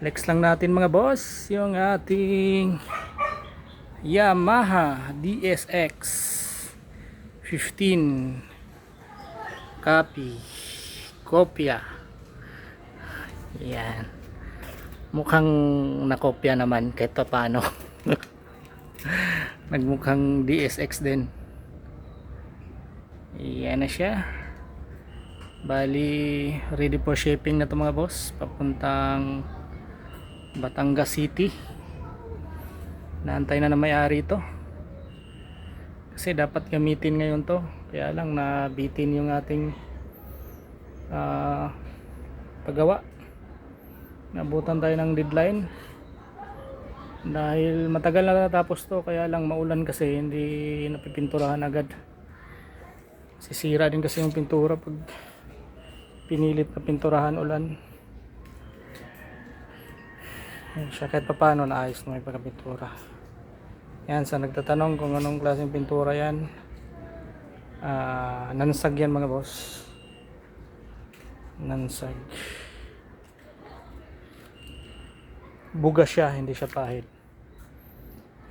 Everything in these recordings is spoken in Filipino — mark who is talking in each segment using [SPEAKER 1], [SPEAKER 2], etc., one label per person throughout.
[SPEAKER 1] Flex lang natin mga boss yung ating Yamaha DSX 15 kopya. Yan, mukhang nakopya naman kahit pa paano. Nagmukhang DSX din. Yan na siya. Bali ready for shipping na to mga boss, papuntang Batangas City. Naantay na may-ari ito kasi dapat gamitin ngayon to, kaya lang nabitin yung ating paggawa. Nabutan tayo ng deadline dahil matagal na natapos to, kaya lang maulan kasi hindi napipinturahan agad. Sisira din kasi yung pintura pag pinilit na pinturahan ulan. Siya kahit pa paano naayos na may pagkapintura. Yan, sa nagtatanong kung anong klaseng pintura yan, nansag yan mga boss. Nansag. Buga siya, hindi siya pahid.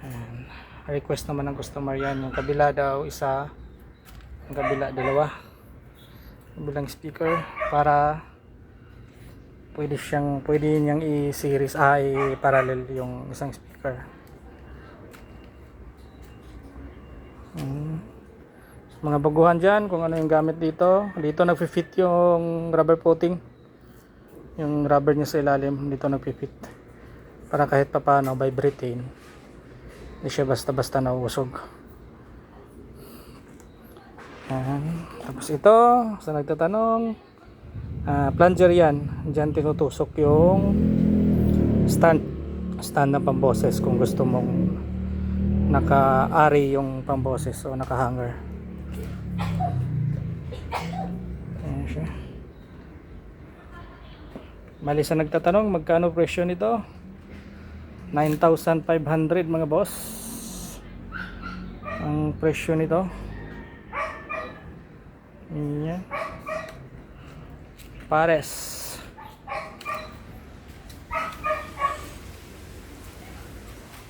[SPEAKER 1] Ayan. Request naman ng customer yan, yung kabila daw isa, yung kabila dalawa, kabilang speaker, para pwede niyang i-series i-parallel yung isang speaker. Mga baguhan dyan kung ano yung gamit dito nagfi-fit yung rubber coating, yung rubber niya sa ilalim dito nagfi-fit para kahit pa paano vibrating, hindi siya basta-basta nauusog. Tapos ito sa nagtatanong, plunger yan, dyan tinutusok yung stand ng pamboses kung gusto mong naka-ari yung pamboses o naka-hanger. Ayan siya. Mali sa nagtatanong magkano presyo nito, 9,500 mga boss ang presyo nito. Ayan, pares.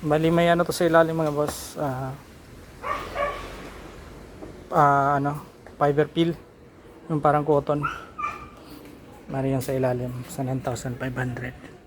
[SPEAKER 1] Bali may ano to sa ilalim mga boss, fiber peel, yung parang cotton. Mari yan sa ilalim sa 9,500.